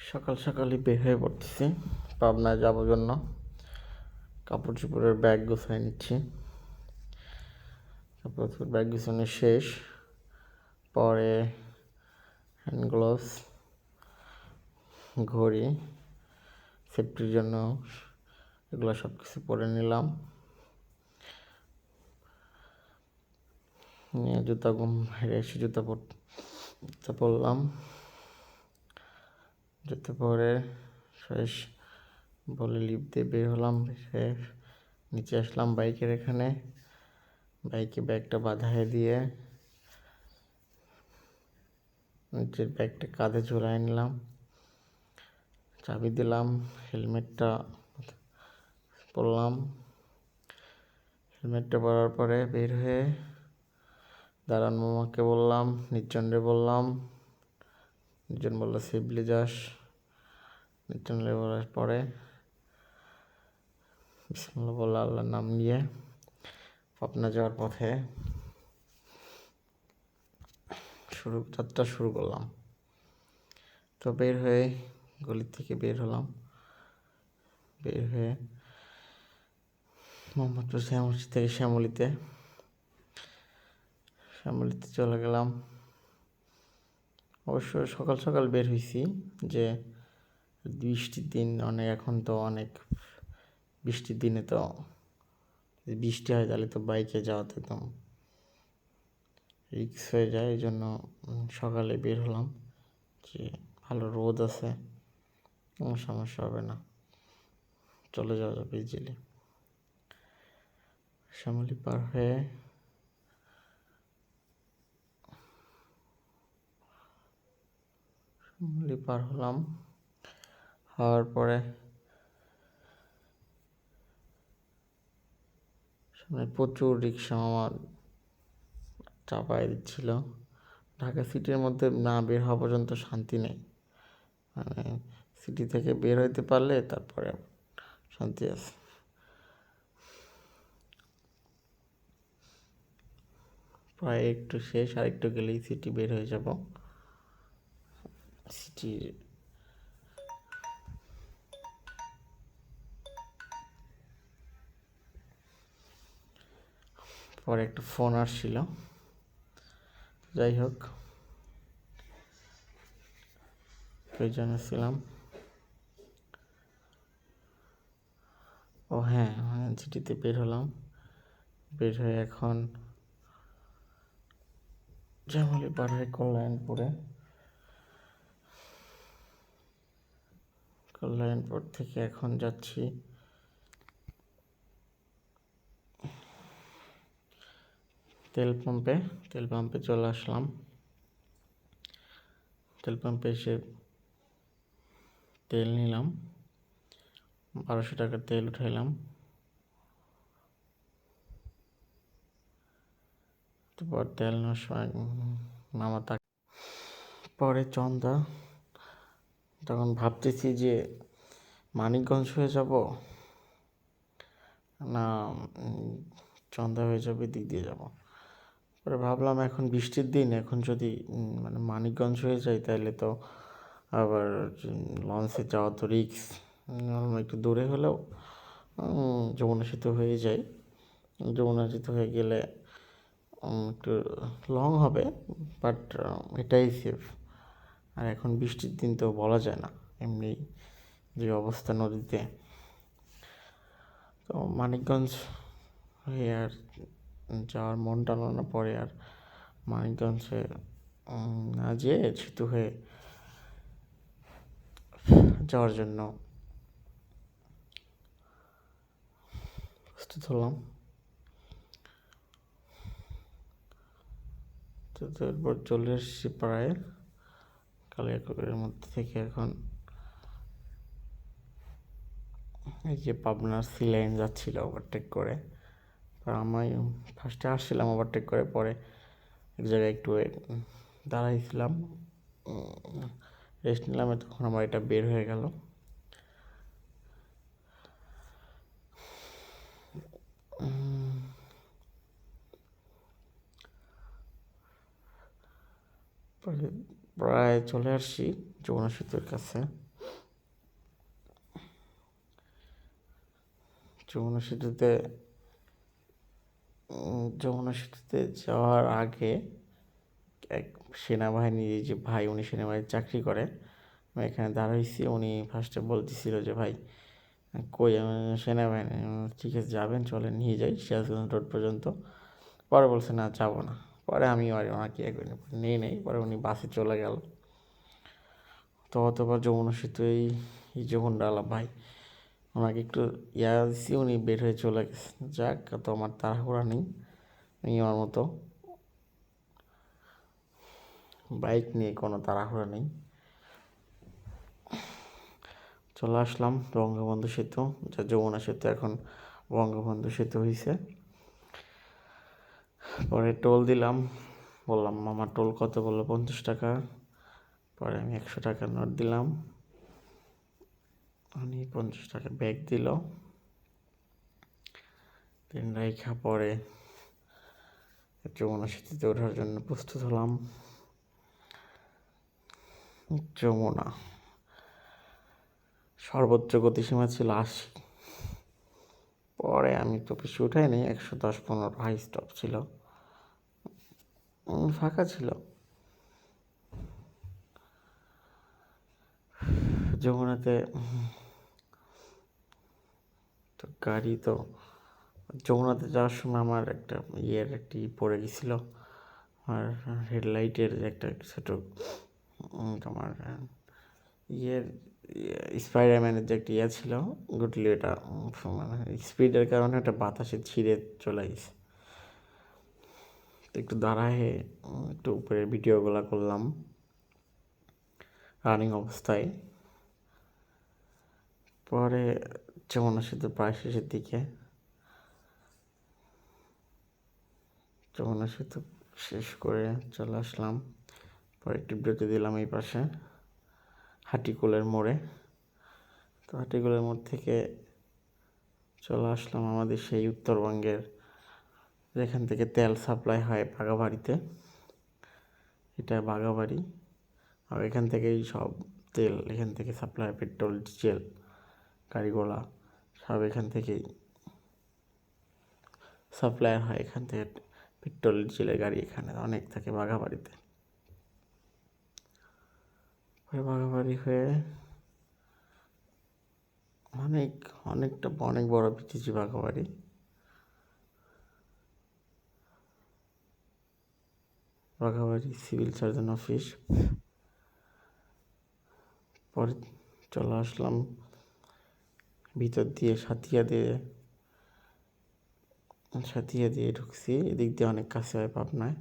সকাল সকালই বের হয়ে পড়তেছি পাবনায় যাওয়ার জন্য। কাপড় চোপড়ের ব্যাগ গুছাই নিচ্ছি। কাপড় চোপড় ব্যাগ গুছানো শেষ। পরে হ্যান্ড গ্লোভস, ঘড়ি, সেফটির জন্য এগুলো সব কিছু পরে নিলাম। নিয়ে জুতা এসে জুতা পরলাম। জুতা পরে ফ্রেশ বলে লিফট দিয়ে বের হলাম। নিচে আসলাম বাইকের এখানে। বাইকে ব্যাগটা বাঁধায় দিয়ে নিচের ব্যাগটা কাঁধে ঝুলাই নিলাম, চাবি দিলাম, হেলমেটটা পরলাম। হেলমেটটা পরার পরে বের হয়ে দাঁড়ান মামাকে বললাম, নির্জনরে বললাম। নির্জন বললো সেফলি যাস। নির্জনরে বলার পরে বিসমিল্লাহ বললো, আল্লাহর নাম নিয়ে পাবনা যাওয়ার পথে যাত্রা শুরু করলাম। তো বের হয়ে গলি থেকে বের হলাম। বের হয়ে মোহাম্মদপুর থেকে শ্যামলীতে চলে গেলাম। অবশ্য সকাল সকাল বের হয়েছি, যে বৃষ্টির দিন এখন তো অনেক বৃষ্টির দিনে তো বৃষ্টি হয়, তাহলে তো বাইকে যাওয়াতে একদম রিস্ক হয়ে যায়। এই জন্য সকালে বের হলাম, যে ভালো রোদ আছে, কোনো সমস্যা হবে না, চলে যাওয়া যাবে ইজিলি। শ্যামলী পার হয়ে হলাম। হওয়ার পরে সামনে প্রচুর রিক্সা আমার চাপায় দিচ্ছিল। ঢাকা সিটির মধ্যে না বের হওয়া পর্যন্ত শান্তি নেই। মানে সিটি থেকে বের হইতে পারলে তারপরে শান্তি আছে। প্রায় একটু শেষ, আর একটু গেলেই সিটি বের হয়ে যাব। সিটির পরে একটা ফোন আসছিল, যাই হোক প্রয়োজনে ছিলাম। ও হ্যাঁ, সিটিতে বের হলাম। বের হয়ে এখন শ্যামলী পার হয়ে কল্যাণপুর থেকে এখন যাচ্ছি তেল পাম্পে চলে আসলাম। তেল পাম্পে এসে তেল নিলাম, 1200 টাকার তেল উঠাইলাম। তারপর তেল নেওয়ার সময় মামা পরে চন্দা, তখন ভাবতেছি যে মানিকগঞ্জ হয়ে যাব না চন্দা হয়ে যাবে, দিক দিয়ে যাব। পরে ভাবলাম এখন বৃষ্টির দিন, এখন যদি মানে মানিকগঞ্জ হয়ে যায় তাহলে তো আবার লঞ্চে যাওয়া তো রিস্ক। একটু দূরে হলেও যমুনা সেতু হয়ে যায়। যমুনা সেতু হয়ে গেলে একটু লং হবে, বাট এটাই সেফ। আর এখন বৃষ্টির দিন তো বলা যায় না এমনি যে অবস্থা নদীতে। তো মানিকগঞ্জ হয়ে আর যাওয়ার মন টানানোর পরে আর মানিকগঞ্জে না যেয়ে সেতু হয়ে যাওয়ার জন্য প্রস্তুত হলাম। তো তারপর চলে এসেছি প্রায় কালিয়াকৈরের মধ্যে থেকে। এখন এই যে পাবনার সি লাইন যাচ্ছিল ওভারটেক করে, আমি ফার্স্টে আসছিলাম ওভারটেক করে, পরে এক জায়গায় একটু দাঁড়াইছিলাম, রেস্ট নিলাম, তখন আমার এটা বের হয়ে গেল। প্রায় চলে আসছি যমুনা সেতুর কাছে। যমুনা সেতুতে যমুনা সেতুতে যাওয়ার আগে এক সেনাবাহিনীর যে ভাই, উনি সেনাবাহিনীর চাকরি করে, আমি এখানে দাঁড়াইছি। উনি ফার্স্টে বলতেছিল যে ভাই কই, সেনাবাহিনী। ঠিক আছে যাবেন, চলেন নিয়ে যাই সিরাজগঞ্জ রোড পর্যন্ত। পরে বলছে না যাবো না। পরে আমি আর ওনাকে নিয়ে নেই, পরে উনি বাসে চলে গেল। তো অতবার যমুনা সেতু এই যখন ডালা ভাই ওনাকে একটু দিচ্ছি, উনি বের হয়ে চলে গেছে। যাক, তো আমার তাড়াহুড়া নেই, আমি আমার মতো বাইক নিয়ে কোনো তাড়াহুড়া নেই। চলে আসলাম বঙ্গবন্ধু সেতু, যা যমুনা সেতু এখন বঙ্গবন্ধু সেতু হয়েছে। পরে টোল দিলাম, বললাম মামা টোল কত, বললো 50 টাকা। পরে আমি 100 টাকার নোট দিলাম, উনি 50 টাকা ব্যাগ দিল। দিন রাইখা পরে যমুনা সেতুতে ওঠার জন্য প্রস্তুত হলাম। যমুনা সর্বোচ্চ গতিসীমা ছিল 80। পরে আমি তো বেশি উঠাই নি, 110-15 হাই স্টপ ছিল, ফাঁকা ছিল। যমুনাতে তো গাড়ি তো যমুনাতে যাওয়ার সময় আমার একটা একটি পড়ে গেছিলো। আমার হেডলাইটের একটা ছোটো তোমার ইয়ের স্পাইডারম্যানের যে একটা ছিল গুটলি, ওটা মানে স্পিডের কারণে ওটা বাতাসে ছিঁড়ে চলে গেছে। একটু দাঁড়ায় একটু উপরে ভিডিওগুলো করলাম রানিং অবস্থায়। পরে যমুনা সেতু প্রায় শেষের দিকে, যমুনা সেতু শেষ করে চলে আসলাম। পরে একটু বিরতি দিলাম এই পাশে হাটিকুলের মোড়ে। তো হাটিকুলের মোড় থেকে চলে আসলাম আমাদের সেই উত্তরবঙ্গের, যেখান থেকে তেল সাপ্লাই হয় বাঘাবাড়িতে। এটা বাঘাবাড়ি, আর এখান থেকেই সব তেল এখান থেকে সাপ্লাই হয়, পেট্রোল ডিজেল গাড়িগুলা সব এখান থেকেই সাপ্লাই হয়। এখান থেকে পেট্রোল ডিজেলের গাড়ি এখানে অনেক থাকে বাঘাবাড়িতে। বাঘাবাড়ি হয়ে অনেক বড় পিটিসি বাঘাবাড়ি। বাঘাবাড়ি civil surgeon office. পরে চলে আসলাম ভিতর দিয়ে, সাথিয়া দিয়ে ঢুকছি। এদিক দিয়ে অনেক কাছে হয় পাবনায়।